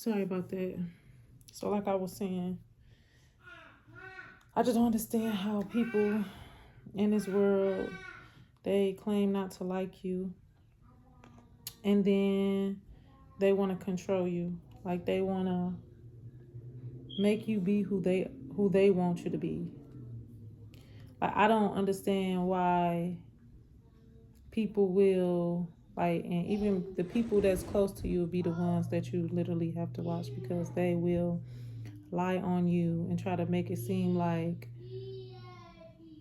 Sorry about that. So, like I was saying, I just don't understand how people in this world they claim not to like you, and then they want to control you. Like they want to make you be who they want you to be. Like I don't understand why people will like, and even the people that's close to you will be the ones that you literally have to watch because they will lie on you and try to make it seem like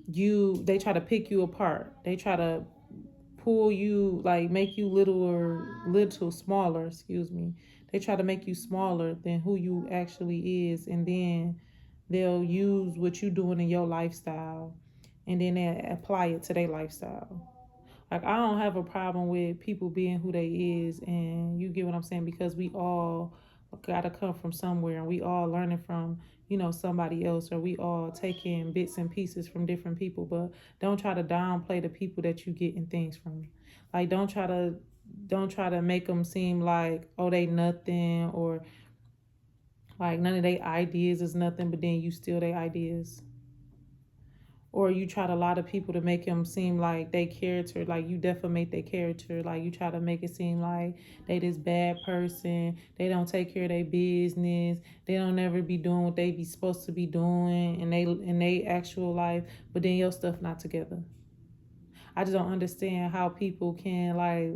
they try to pick you apart. They try to pull you, like make you little smaller, excuse me. They try to make you smaller than who you actually is, and then they'll use what you doing in your lifestyle and then they apply it to their lifestyle. Like I don't have a problem with people being who they is, and you get what I'm saying, because we all gotta come from somewhere and we all learning from, somebody else, or we all taking bits and pieces from different people. But don't try to downplay the people that you getting things from. Like don't try to make them seem like, oh, they nothing, or like none of their ideas is nothing, but then you steal their ideas. Or you try to lie to people to make them seem like they character, like you defamate their character, like you try to make it seem like they this bad person, they don't take care of their business, they don't ever be doing what they be supposed to be doing in they actual life, but then your stuff not together. I just don't understand how people can like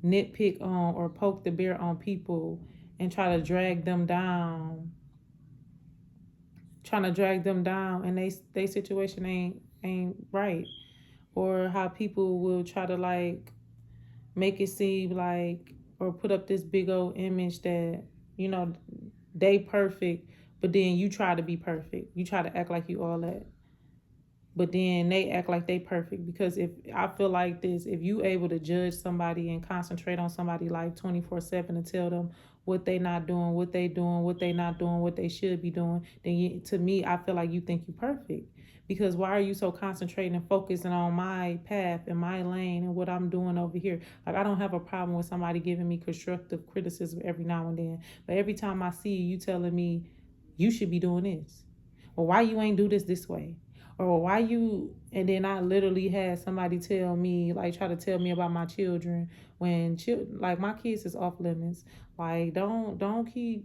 nitpick on or poke the bear on people and trying to drag them down, and they situation ain't right. Or how people will try to like make it seem like, or put up this big old image that, you know they perfect, but then you try to be perfect, you try to act like you all that, but then they act like they perfect. Because if I feel like this, if you able to judge somebody and concentrate on somebody like 24/7 and tell them what they not doing, what they doing, what they not doing, what they should be doing, then to me I feel like you think you perfect. Because why are you so concentrating and focusing on my path and my lane and what I'm doing over here? Like I don't have a problem with somebody giving me constructive criticism every now and then, but every time I see you telling me you should be doing this, or why you ain't do this way, or why you, and then I literally had somebody tell me, like try to tell me about my children, when like my kids is off limits. Like don't keep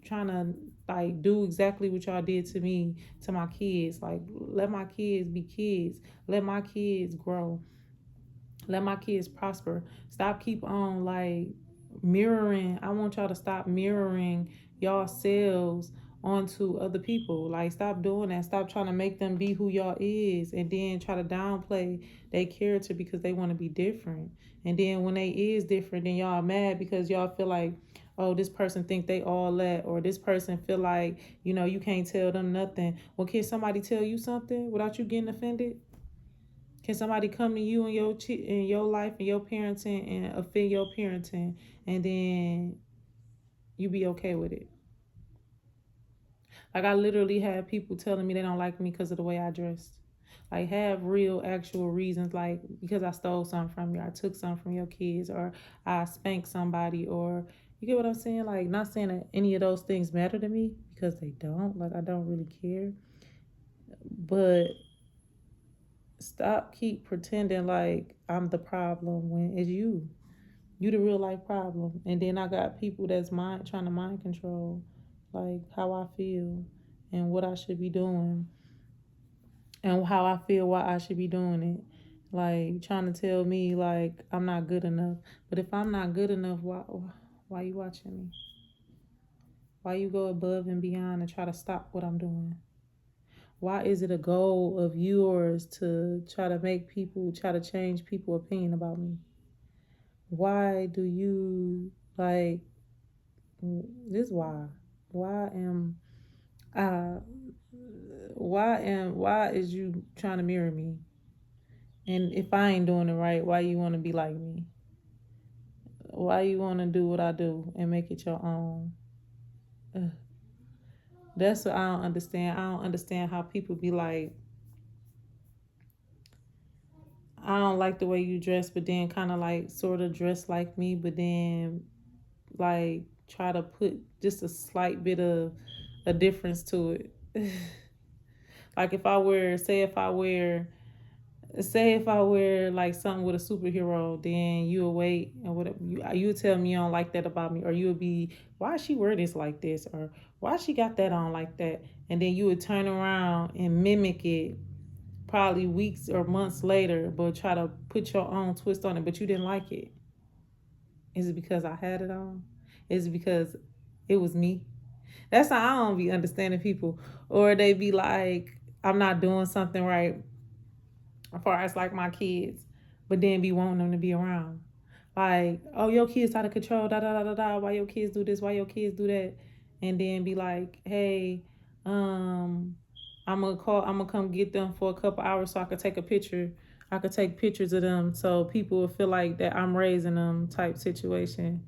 trying to like do exactly what y'all did to me, to my kids. Like let my kids be kids, let my kids grow, let my kids prosper. Stop keep on like mirroring. I want y'all to stop mirroring y'all selves onto other people. Like stop doing that. Stop trying to make them be who y'all is, and then try to downplay their character because they want to be different. And then when they is different, then y'all mad because y'all feel like, oh, this person think they all that, or this person feel like, you can't tell them nothing. Well, can somebody tell you something without you getting offended? Can somebody come to you in your life and your parenting and offend your parenting, and then you be okay with it? Like I literally have people telling me they don't like me because of the way I dressed. Like have real actual reasons, like because I stole something from you, I took something from your kids, or I spanked somebody, or you get what I'm saying? Like not saying that any of those things matter to me, because they don't. Like I don't really care. But stop keep pretending like I'm the problem when it's you. You the real life problem. And then I got people that's trying to mind control like how I feel and what I should be doing and how I feel why I should be doing it. Like trying to tell me like I'm not good enough. But if I'm not good enough, why you watching me? Why you go above and beyond and try to stop what I'm doing? Why is it a goal of yours to try to change people's opinion about me? Why do you like this? Why am uh why is you trying to mirror me? And if I ain't doing it right, why you want to be like me? Why you want to do what I do and make it your own? Ugh. That's what I don't understand. I don't understand how people be like, I don't like the way you dress, but then kind of like sort of dress like me, but then like try to put just a slight bit of a difference to it. Like if I wear, say if I wear like something with a superhero, then you'll wait and whatever you tell me you don't like that about me, or you'll be, why she wear this like this, or why she got that on like that, and then you would turn around and mimic it probably weeks or months later, but try to put your own twist on it, but you didn't like it. Is it because I had it on? Is it because it was me? That's how I don't be understanding people, or they be like, I'm not doing something right as far as like my kids, but then be wanting them to be around. Like, oh, your kids out of control, da da da da da. Why your kids do this? Why your kids do that? And then be like, hey, um, I'm gonna come get them for a couple hours so I could take a picture. I could take pictures of them so people will feel like that I'm raising them type situation.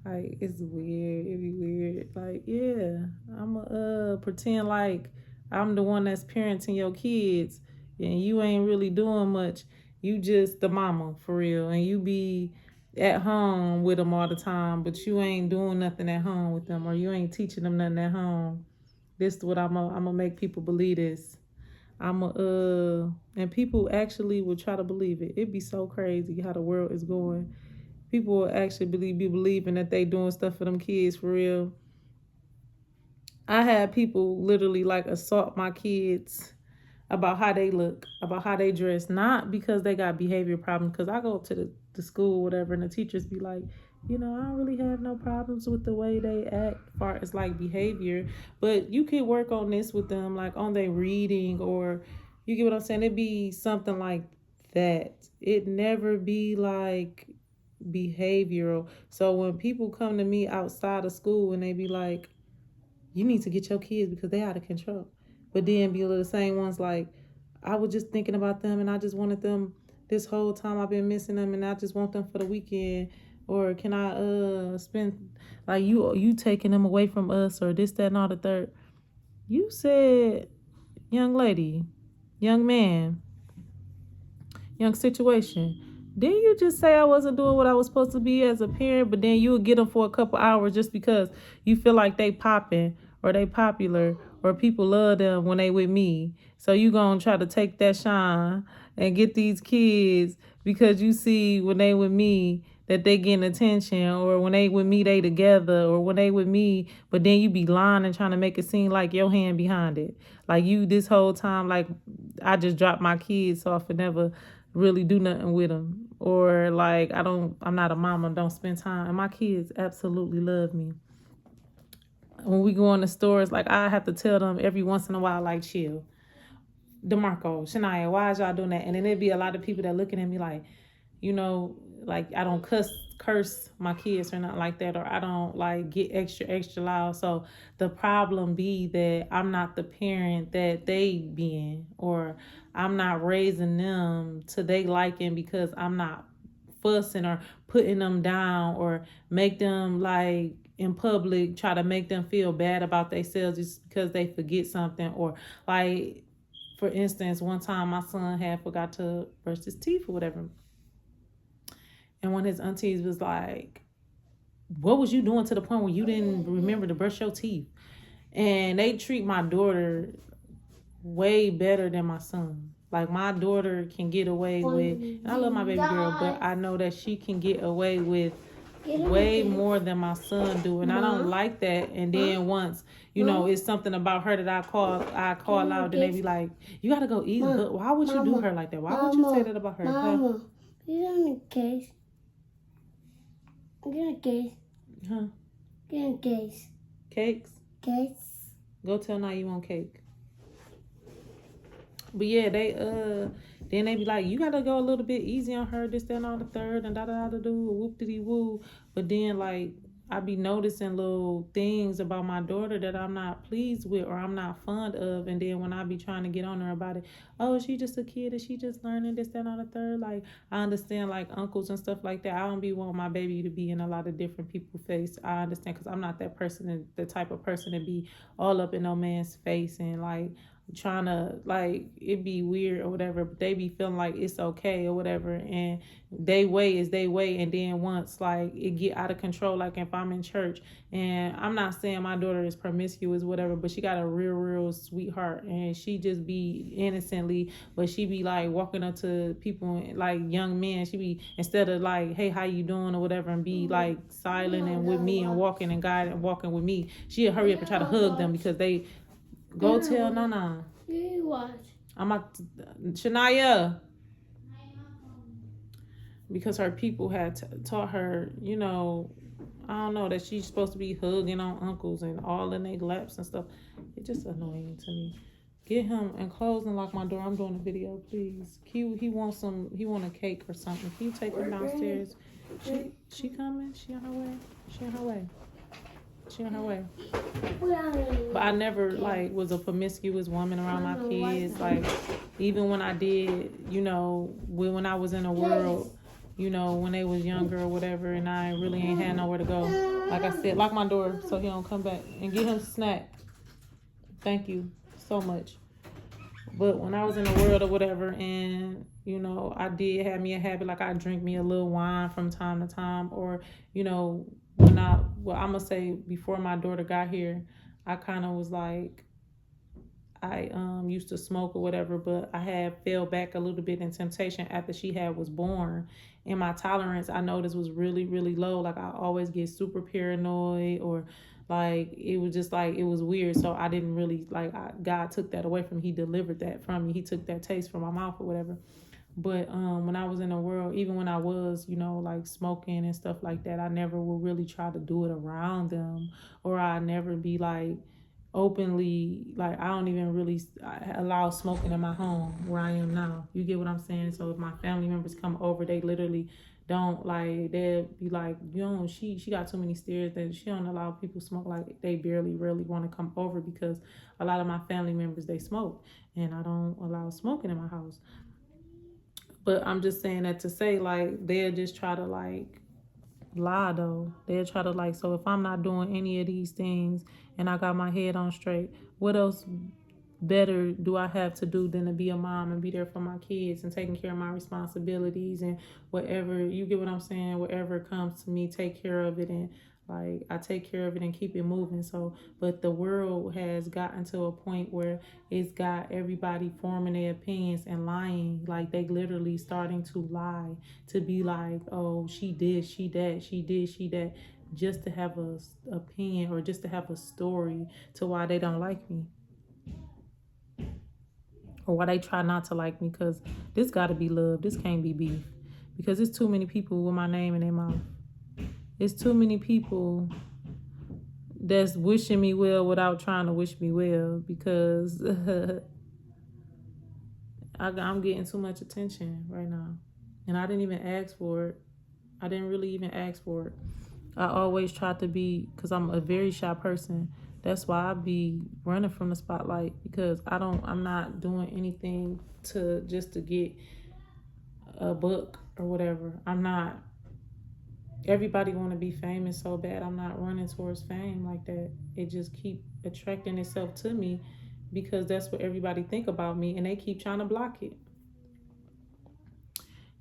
Like it's weird. It be weird. Like, yeah, I'ma pretend like I'm the one that's parenting your kids and you ain't really doing much. You just the mama for real, and you be at home with them all the time, but you ain't doing nothing at home with them, or you ain't teaching them nothing at home. This is what I'm gonna make people believe this. And people actually will try to believe it. It'd be so crazy how the world is going. People will actually be believing that they doing stuff for them kids for real. I had people literally like assault my kids about how they look, about how they dress, not because they got behavior problems. Because I go to the school, whatever, and the teachers be like, I don't really have no problems with the way they act, as far as like behavior, but you could work on this with them, like on their reading, or you get what I'm saying. It be something like that. It never be like behavioral. So when people come to me outside of school and they be like, you need to get your kids because they out of control. But then be the same ones like, I was just thinking about them and I just wanted them this whole time I've been missing them and I just want them for the weekend. Or can I spend like you taking them away from us, or this, that, and all the third. You said, young lady, young man, young situation. Didn't you just say I wasn't doing what I was supposed to be as a parent, but then you would get them for a couple hours just because you feel like they popping or they popular or people love them when they with me. So you gonna try to take that shine and get these kids because you see when they with me that they getting attention, or when they with me they together, or when they with me, but then you be lying and trying to make it seem like your hand behind it. Like you this whole time, like I just dropped my kids off and never really do nothing with them, or like I'm not a mama, don't spend time, and my kids absolutely love me. When we go in the stores, like I have to tell them every once in a while, like, chill, DeMarco, Shania, why is y'all doing that? And then there'd be a lot of people that looking at me like, like I don't curse my kids or nothing like that, or I don't like get extra loud. So the problem be that I'm not the parent that they being, or I'm not raising them to they liking, because I'm not fussing or putting them down, or make them like in public try to make them feel bad about themselves just because they forget something, or like, for instance, one time my son had forgot to brush his teeth or whatever. And one of his aunties was like, what was you doing to the point where you didn't remember to brush your teeth? And they treat my daughter way better than my son. Like my daughter can get away with, and I love my baby girl, but I know that she can get away with way more than my son do, and I don't like that. And then once it's something about her that I call out, and they be like, you gotta go eat. But why would you do her like that? Why would you say that about her? Mama, you want a case? Get a case. Huh? Get a case. Cakes? Case. Go tell now you want cake. But yeah, they then they be like, you gotta go a little bit easy on her, this, that, and all the third, and da da da do, whoop diddy woo. But then like I be noticing little things about my daughter that I'm not pleased with or I'm not fond of, and then when I be trying to get on her about it, oh, she just a kid and she just learning this, that, and all the third. Like I understand like uncles and stuff like that. I don't be wanting my baby to be in a lot of different people's face. I understand, because I'm not that person, the type of person to be all up in no man's face and like trying to like it be weird or whatever, but they be feeling like it's okay or whatever, and they way is they way. And then once like it get out of control, like if I'm in church, and I'm not saying my daughter is promiscuous whatever, but she got a real sweetheart, and she just be innocently, but she be like walking up to people like young men, she be, instead of like, hey, how you doing or whatever, and be like silent and with me and walking and guiding and walking with me, she'll hurry up and try to hug them because they go tell Nana. You watch. I'm at Shania, because her people had taught her, you know, I don't know, that she's supposed to be hugging on uncles and all in their laps and stuff. It's just annoying to me. Get him and close and lock my door. I'm doing a video, please. He wants he want a cake or something. Can you take him downstairs? She coming? She on her way? She on her way? She on her way. But I never like was a promiscuous woman around my kids. Like even when I did, you know, when I was in the world, you know, when they was younger or whatever, and I really ain't had nowhere to go. Like I said, lock my door so he don't come back, and get him a snack. Thank you so much. But when I was in the world or whatever, and you know, I did have me a habit, like I drink me a little wine from time to time, or you know, I'm gonna say before my daughter got here, I kind of was like, I used to smoke or whatever, but I had fell back a little bit in temptation after she was born, and my tolerance I noticed was really low. Like I always get super paranoid, or like it was just like it was weird. So I didn't really like, God took that away from me. He delivered that from me. He took that taste from my mouth or whatever. But when I was in the world, even when I was, you know, like smoking and stuff like that, I never would really try to do it around them, or I never be like openly, like I don't even really allow smoking in my home where I am now. You get what I'm saying? So if my family members come over, they literally don't, like they'll be like, you know, she got too many stairs that she don't allow people smoke. Like they barely really want to come over because a lot of my family members, they smoke, and I don't allow smoking in my house. But I'm just saying that to say, like, they'll just try to, like, lie, though. They'll try to, like, so if I'm not doing any of these things and I got my head on straight, what else better do I have to do than to be a mom and be there for my kids and taking care of my responsibilities and whatever, you get what I'm saying? Whatever comes to me, take care of it, and like I take care of it and keep it moving. So, but the world has gotten to a point where it's got everybody forming their opinions and lying. Like they literally starting to lie, to be like, oh, she did, she that, she did, she that, just to have a opinion or just to have a story to why they don't like me, or why they try not to like me, because this got to be love. This can't be beef, because it's too many people with my name in their mouth. It's too many people that's wishing me well without trying to wish me well, because I'm getting too much attention right now. And I didn't even ask for it. I didn't really even ask for it. I always try to be, because I'm a very shy person. That's why I be running from the spotlight, because I'm not doing anything to get a book or whatever. I'm not. Everybody want to be famous so bad. I'm not running towards fame like that. It just keep attracting itself to me because that's what everybody think about me, and they keep trying to block it.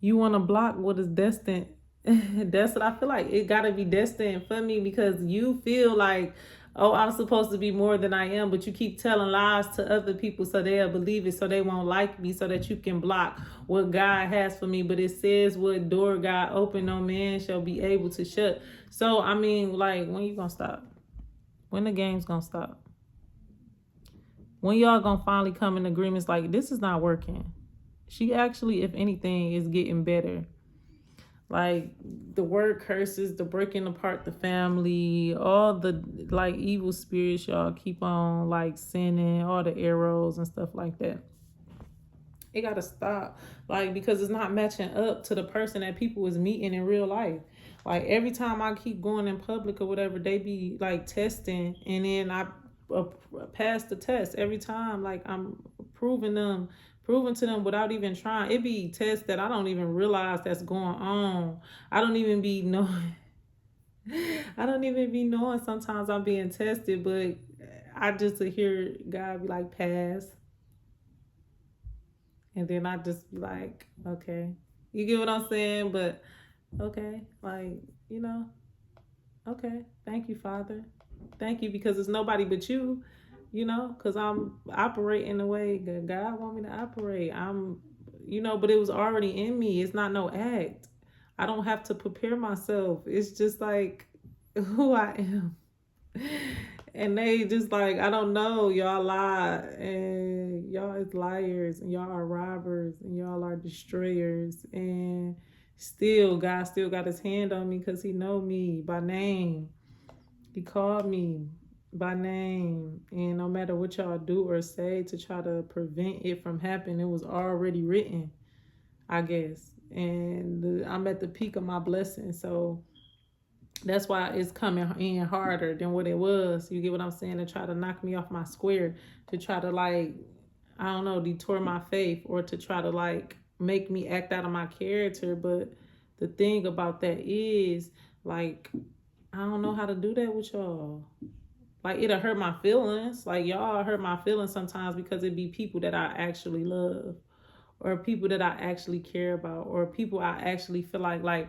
You want to block what is destined. That's what I feel like. It got to be destined for me, because you feel like, oh, I'm supposed to be more than I am, but you keep telling lies to other people so they'll believe it, so they won't like me, so that you can block what God has for me. But it says, what door God open, no man shall be able to shut. So, I mean, like, when you gonna stop? When the game's gonna stop? When y'all gonna finally come in agreements like, this is not working? She actually, if anything, is getting better. Like the word curses, the breaking apart the family, all the like evil spirits y'all keep on like sending, all the arrows and stuff like that. It gotta stop, like, because it's not matching up to the person that people is meeting in real life. Like every time I keep going in public or whatever, they be like testing, and then I pass the test every time. Like I'm proving to them without even trying. It be tests that I don't even realize that's going on. I don't even be knowing. I don't even be knowing sometimes I'm being tested, but I just to hear God be like, pass. And then I just be like, okay. You get what I'm saying? But okay, like, you know, okay. Thank you, Father. Thank you, because it's nobody but you, because I'm operating the way that God want me to operate. But it was already in me. It's not no act. I don't have to prepare myself. It's just like who I am. And they just like, I don't know, y'all lie, and y'all is liars, and y'all are robbers, and y'all are destroyers, and still God still got his hand on me because he know me by name. He called me by name, and no matter what y'all do or say to try to prevent it from happening, it was already written, I guess. And I'm at the peak of my blessing, so that's why it's coming in harder than what it was. You get what I'm saying? To try to knock me off my square, to try to like, I don't know, detour my faith, or to try to like make me act out of my character. But the thing about that is, like, I don't know how to do that with y'all. Like, it'll hurt my feelings. Like, y'all hurt my feelings sometimes because it be people that I actually love, or people that I actually care about, or people I actually feel like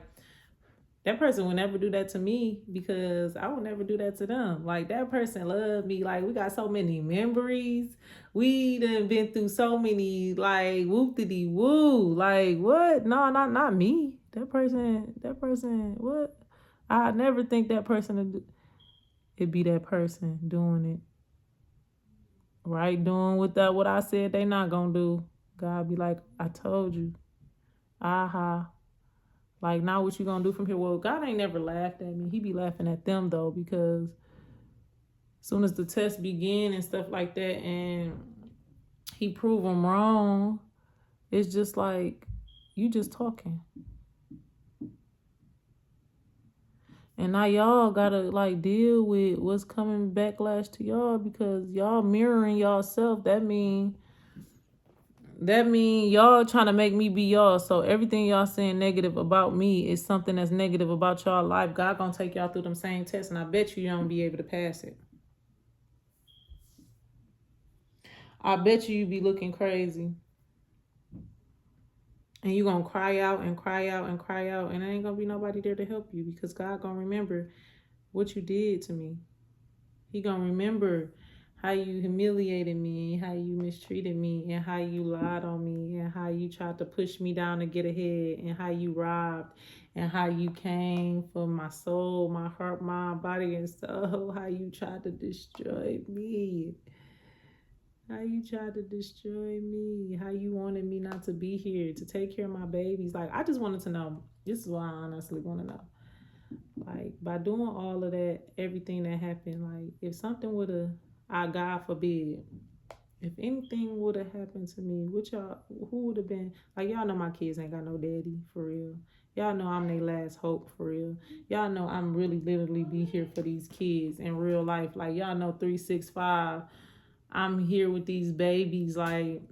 that person would never do that to me because I would never do that to them. Like, that person loved me. Like, we got so many memories. We done been through so many, like, whoop-de-dee woo. Like, what? No, not me. That person, what? I never think that person would do. It'd be that person doing it. Right? Doing what I said they not gonna do. God be like, I told you. Aha. Like, now what you gonna do from here? Well, God ain't never laughed at me. He be laughing at them though, because as soon as the test begin and stuff like that, and he prove them wrong, it's just like, you just talking. And now y'all gotta like deal with what's coming backlash to y'all, because y'all mirroring y'allself. That mean y'all trying to make me be y'all. So everything y'all saying negative about me is something that's negative about y'all life. God gonna take y'all through them same tests, and I bet you don't be able to pass it. I bet you be looking crazy. And you gonna cry out and cry out and cry out, and there ain't gonna be nobody there to help you, because God gonna remember what you did to me. He gonna remember how you humiliated me, and how you mistreated me, and how you lied on me, and how you tried to push me down to get ahead, and how you robbed, and how you came for my soul, my heart, mind, body, and soul. How you tried to destroy me. How you tried to destroy me. How you wanted me not to be here, to take care of my babies. Like, I just wanted to know. This is what I honestly want to know. Like, by doing all of that, everything that happened, like, if something would have, God forbid, if anything would have happened to me, who would have been, like, y'all know my kids ain't got no daddy, for real. Y'all know I'm their last hope, for real. Y'all know I'm really literally be here for these kids in real life. Like, y'all know 365, I'm here with these babies. Like,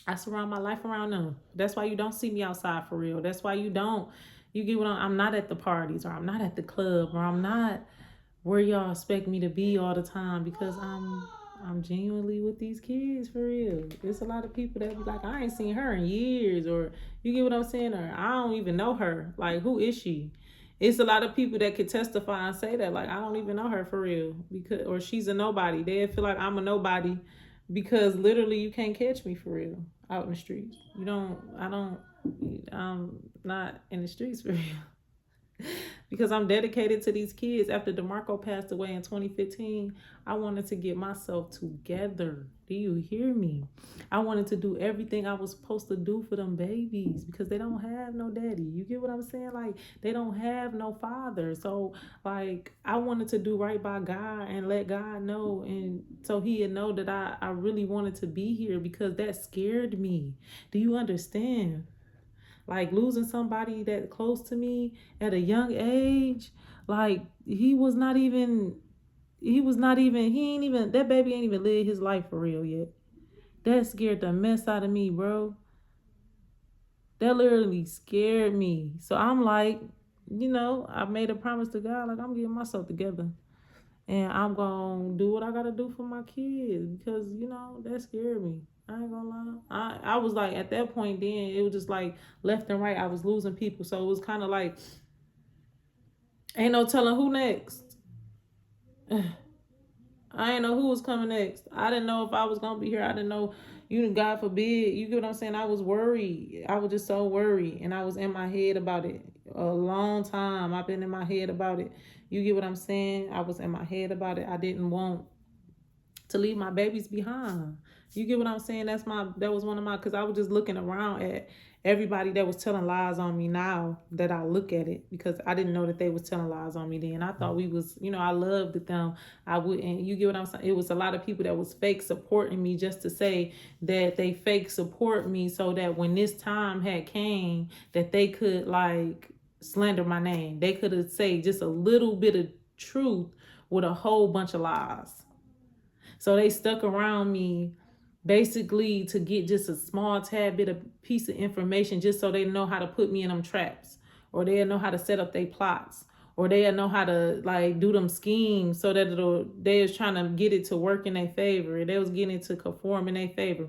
I surround my life around them. That's why you don't see me outside, for real. That's why you get what I'm not at the parties, or I'm not at the club, or I'm not where y'all expect me to be all the time, because I'm genuinely with these kids, for real. There's a lot of people that be like, I ain't seen her in years, or you get what I'm saying, or I don't even know her. Like, who is she? It's a lot of people that could testify and say that, like, I don't even know her, for real, because, or she's a nobody. They feel like I'm a nobody, because literally you can't catch me, for real, out in the streets. I'm not in the streets, for real. Because I'm dedicated to these kids. After DeMarco passed away in 2015, I wanted to get myself together. Do you hear me? I wanted to do everything I was supposed to do for them babies, because they don't have no daddy. You get what I'm saying? Like, they don't have no father. So, like, I wanted to do right by God and let God know, and so he'd know that I really wanted to be here, because that scared me. Do you understand? Like, losing somebody that close to me at a young age, like, he ain't even, that baby ain't even lived his life for real yet. That scared the mess out of me, bro. That literally scared me. So I'm like, I made a promise to God, like, I'm getting myself together. And I'm going to do what I got to do for my kids, because, that scared me. I ain't gonna lie. I was like, at that point then, it was just like left and right. I was losing people. So it was kind of like, ain't no telling who next. I didn't know who was coming next. I didn't know if I was gonna be here. I didn't know, God forbid. You get what I'm saying? I was worried. I was just so worried, and I was in my head about it a long time. I've been in my head about it. You get what I'm saying? I was in my head about it. I didn't want to leave my babies behind. You get what I'm saying? That was one of my, because I was just looking around at everybody that was telling lies on me now that I look at it, because I didn't know that they was telling lies on me then. I thought we was, I loved them. I wouldn't, you get what I'm saying? It was a lot of people that was fake supporting me just to say that they fake support me so that when this time had came that they could like slander my name. They could have said just a little bit of truth with a whole bunch of lies. So they stuck around me basically to get just a small tad bit of piece of information just so they know how to put me in them traps, or they know how to set up their plots, or they know how to like do them schemes so that they was trying to get it to work in their favor. They was getting it to conform in their favor.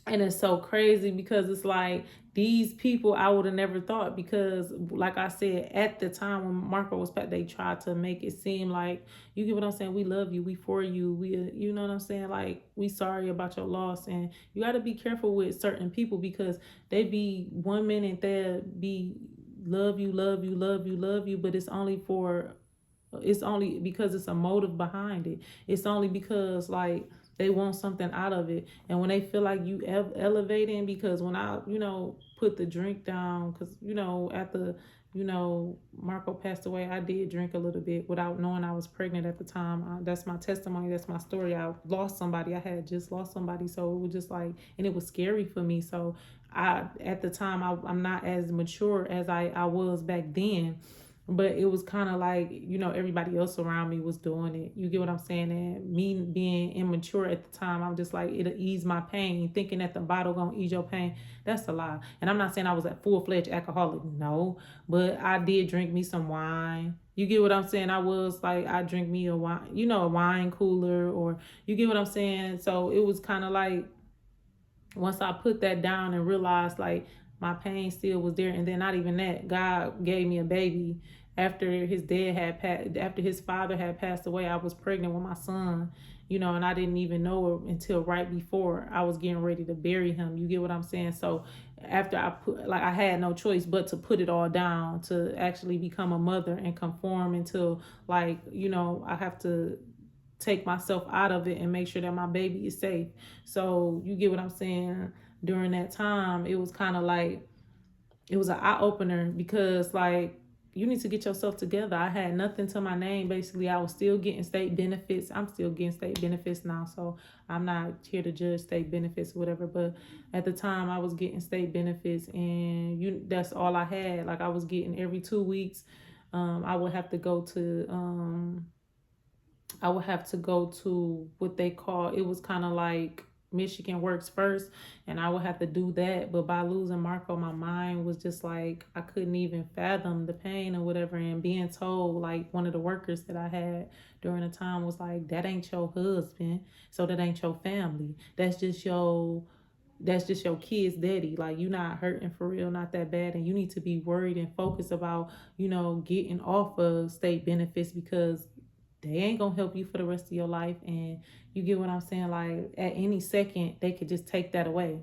And it's so crazy because it's like these people I would have never thought, because like I said, at the time when Marco was back, they tried to make it seem like, you get what I'm saying, we love you, we for you, we, you know what I'm saying, like we sorry about your loss. And you got to be careful with certain people, because they be 1 minute they'll be love you, love you, love you, love you, but it's only because it's a motive behind it. It's only because like they want something out of it. And when they feel like you elevating, because when I, put the drink down, because, after, Marco passed away, I did drink a little bit without knowing I was pregnant at the time. That's my testimony. That's my story. I lost somebody. I had just lost somebody. So it was just like, and it was scary for me. So at the time, I'm not as mature as I was back then. But it was kind of like, everybody else around me was doing it. You get what I'm saying? And me being immature at the time, I'm just like, it'll ease my pain. Thinking that the bottle gonna ease your pain, that's a lie. And I'm not saying I was a full-fledged alcoholic, no. But I did drink me some wine. You get what I'm saying? I was like, I drink me a wine, a wine cooler, or you get what I'm saying? So it was kind of like, once I put that down and realized like my pain still was there, and then not even that, God gave me a baby after after his father had passed away. I was pregnant with my son, and I didn't even know it until right before I was getting ready to bury him. You get what I'm saying? So after I had no choice but to put it all down to actually become a mother and conform until like, I have to take myself out of it and make sure that my baby is safe. So you get what I'm saying? During that time, it was kind of like, it was an eye opener, because like, you need to get yourself together. I had nothing to my name. Basically, I was still getting state benefits. I'm still getting state benefits now. So I'm not here to judge state benefits or whatever. But at the time I was getting state benefits, and that's all I had. Like I was getting every 2 weeks. I would have to go to what they call, it was kind of like Michigan Works First, and I would have to do that. But by losing Marco, my mind was just like, I couldn't even fathom the pain or whatever. And being told, like one of the workers that I had during the time was like, that ain't your husband, so that ain't your family. That's just your kid's daddy. Like, you not hurting for real, not that bad, and you need to be worried and focused about, getting off of state benefits, because they ain't gonna help you for the rest of your life. And you get what I'm saying? Like at any second they could just take that away.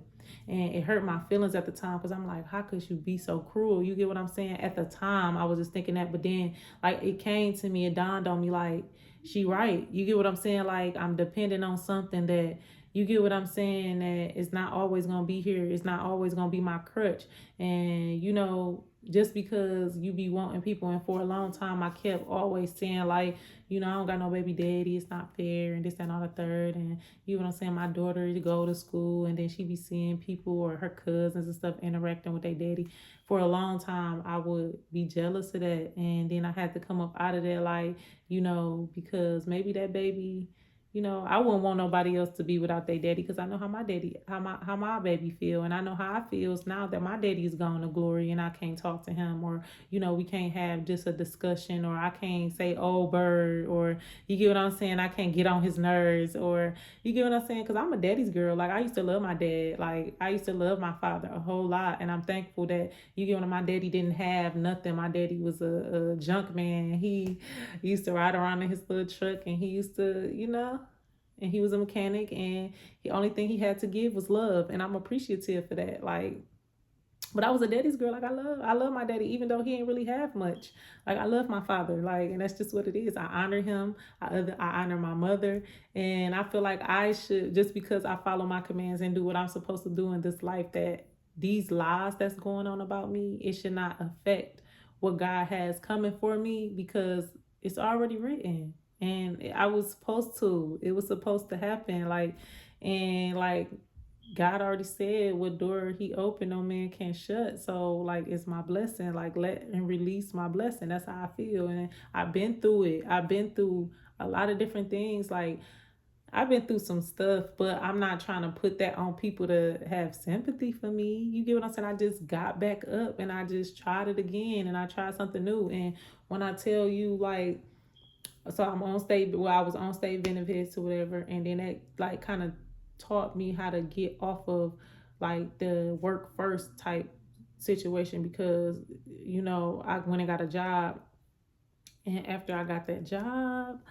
And it hurt my feelings at the time, because I'm like, how could you be so cruel? You get what I'm saying? At the time I was just thinking that, but then like it came to me, it dawned on me like, she right. You get what I'm saying? Like I'm depending on something that, you get what I'm saying, that it's not always gonna be here. It's not always gonna be my crutch. And just because you be wanting people, and for a long time I kept always saying like, I don't got no baby daddy, it's not fair, and this and all the third. And you know what I'm saying, my daughter to go to school, and then she be seeing people or her cousins and stuff interacting with their daddy. For a long time I would be jealous of that, and then I had to come up out of there, like, because maybe that baby, I wouldn't want nobody else to be without their daddy, because I know how my baby feel, and I know how I feels now that my daddy is gone to glory and I can't talk to him, or we can't have just a discussion, or I can't say old bird, or you get what I'm saying, I can't get on his nerves, or you get what I'm saying, because I'm a daddy's girl. Like, I used to love my dad, like I used to love my father a whole lot, and I'm thankful that my daddy didn't have nothing. My daddy was a junk man. He used to ride around in his little truck, and he used to, and he was a mechanic, and the only thing he had to give was love, and I'm appreciative for that. Like, but I was a daddy's girl. Like, I love my daddy, even though he ain't really have much. Like, I love my father, like, and that's just what it is. I honor him. I honor my mother, and I feel like I should, just because I follow my commands and do what I'm supposed to do in this life, that these lies that's going on about me, it should not affect what God has coming for me, because it's already written, and I was supposed to. It was supposed to happen. Like, and like, God already said what door he opened, no man can shut. So, like, it's my blessing. Like, let and release my blessing. That's how I feel. And I've been through it. I've been through a lot of different things. Like, I've been through some stuff, but I'm not trying to put that on people to have sympathy for me. You get what I'm saying? I just got back up, and I just tried it again, and I tried something new. And when I tell you, like, so I'm on state, well, I was on state benefits or whatever, and then that, like, kind of taught me how to get off of, like, the work first type situation, because I went and got a job, and after I got that job,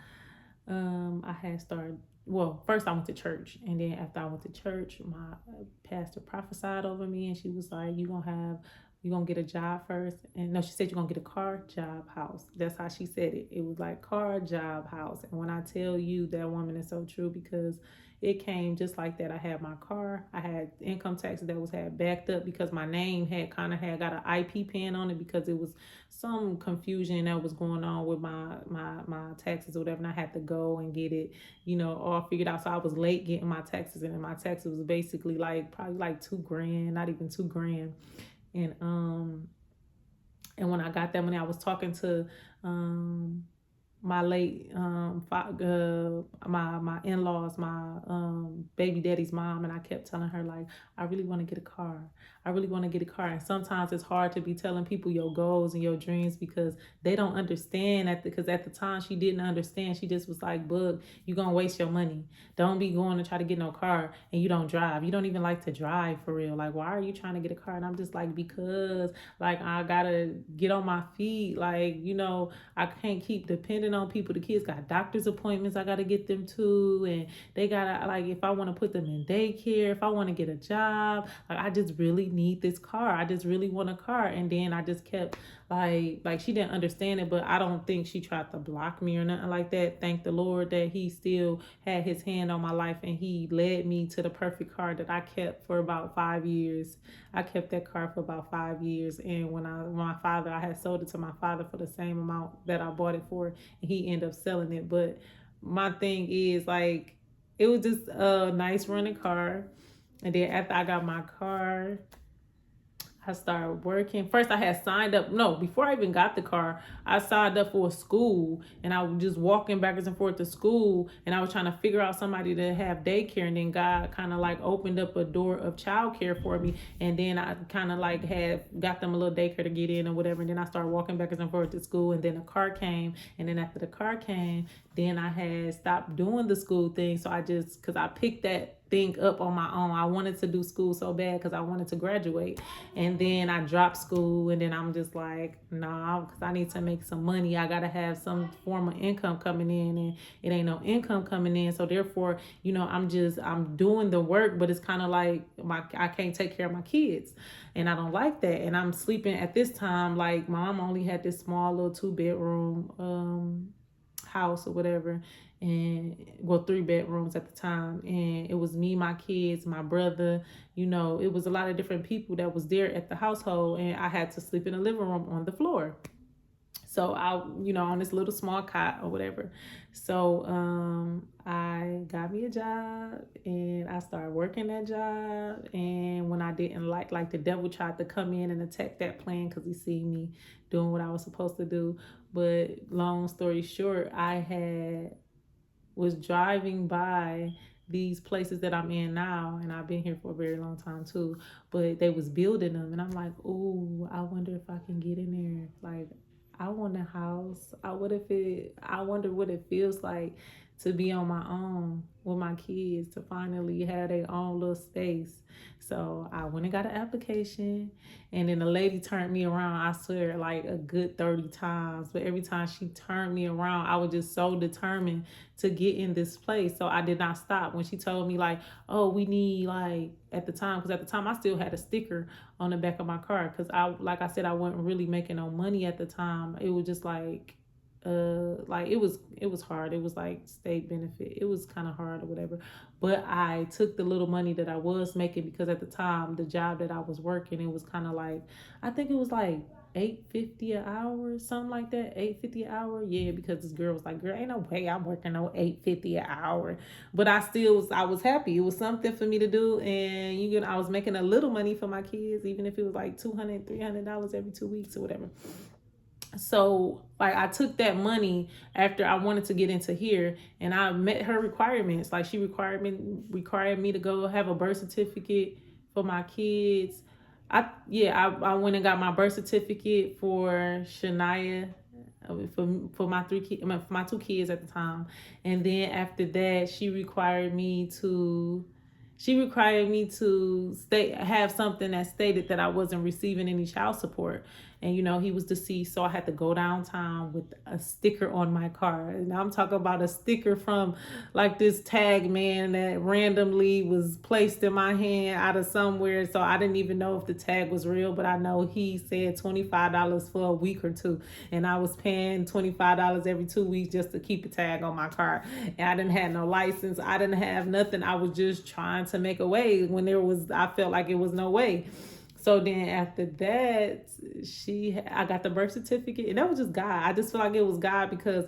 I had started. Well, first I went to church, and then after I went to church, my pastor prophesied over me, and she was like, you gonna get a job first. And no, she said you're gonna get a car, job, house. That's how she said it. It was like car, job, house. And when I tell you, that woman is so true, because it came just like that. I had my car, I had income taxes that was had backed up, because my name had got an IP pin on it, because it was some confusion that was going on with my taxes or whatever, and I had to go and get it, all figured out. So I was late getting my taxes, and my taxes was basically like probably like $2,000, not even $2,000. And when I got that money, I was talking to my late my in-laws, my baby daddy's mom, and I kept telling her, like, I really want to get a car. I really want to get a car. And sometimes it's hard to be telling people your goals and your dreams, because they don't understand because at the time she didn't understand. She just was like, Bug, you're gonna waste your money. Don't be going to try to get no car and you don't drive. You don't even like to drive, for real. Like, why are you trying to get a car? And I'm just like, because, like, I gotta get on my feet. Like, I can't keep depending on people. The kids got doctor's appointments I gotta get them to, and they gotta, like, if I want to put them in daycare, if I want to get a job, like, I just really need this car. I just really want a car. And then I just kept like she didn't understand it, but I don't think she tried to block me or nothing like that. Thank the Lord that he still had his hand on my life, and he led me to the perfect car that I kept for about 5 years. I kept that car for about 5 years, and when I had sold it to my father for the same amount that I bought it for, and he ended up selling it. But my thing is, like, it was just a nice running car. And then after I got my car, I started working. First, I had signed up. No, before I even got the car, I signed up for a school, and I was just walking backwards and forth to school, and I was trying to figure out somebody to have daycare. And then God kind of like opened up a door of childcare for me, and then I kind of like had got them a little daycare to get in or whatever. And then I started walking backwards and forth to school, and then a car came, and then after the car came, then I had stopped doing the school thing. So because I picked that thing up on my own. I wanted to do school so bad because I wanted to graduate. And then I dropped school, and then I'm just like, nah, because I need to make some money. I got to have some form of income coming in, and it ain't no income coming in. So therefore, I'm doing the work, but it's kind of like I can't take care of my kids, and I don't like that. And I'm sleeping at this time, like, my mom only had this small little 2-bedroom house or whatever, and 3 bedrooms at the time, and it was me, my kids, my brother, it was a lot of different people that was there at the household, and I had to sleep in the living room on the floor. So I, on this little small cot or whatever. So I got me a job, and I started working that job. And when I didn't like the devil tried to come in and attack that plan, because he seen me doing what I was supposed to do. But long story short, I had was driving by these places that I'm in now, and I've been here for a very long time too, but they was building them, and I'm like, ooh, I wonder if I can get in there. Like, I want a house. I wonder what it feels like to be on my own with my kids, to finally have their own little space. So I went and got an application, and then the lady turned me around, I swear, like a good 30 times. But every time she turned me around, I was just so determined to get in this place. So I did not stop. When she told me, like, oh, we need, like, at the time, because at the time I still had a sticker on the back of my car, because like I said, I wasn't really making no money at the time. It was just like it was hard. It was like state benefit. It was kind of hard or whatever. But I took the little money that I was making, because at the time the job that I was working, it was kind of like, I think it was like $8.50 an hour, something like that. $8.50 an hour. Yeah, because this girl was like, girl, ain't no way I'm working no $8.50 an hour. But I was happy. It was something for me to do, and I was making a little money for my kids, even if it was like $200-$300 every 2 weeks or whatever. So like I took that money after I wanted to get into here, and I met her requirements. Like she required me to go have a birth certificate for my kids. I went and got my birth certificate for Shania, for my for my 2 kids at the time. And then after that, she required me to have something that stated that I wasn't receiving any child support. And he was deceased, so I had to go downtown with a sticker on my car. And I'm talking about a sticker from like this tag man that randomly was placed in my hand out of somewhere. So I didn't even know if the tag was real, but I know he said $25 for a week or two, and I was paying $25 every 2 weeks just to keep a tag on my car. And I didn't have no license. I didn't have nothing. I was just trying to make a way when I felt like it was no way. So then after that, I got the birth certificate, and that was just God. I just feel like it was God, because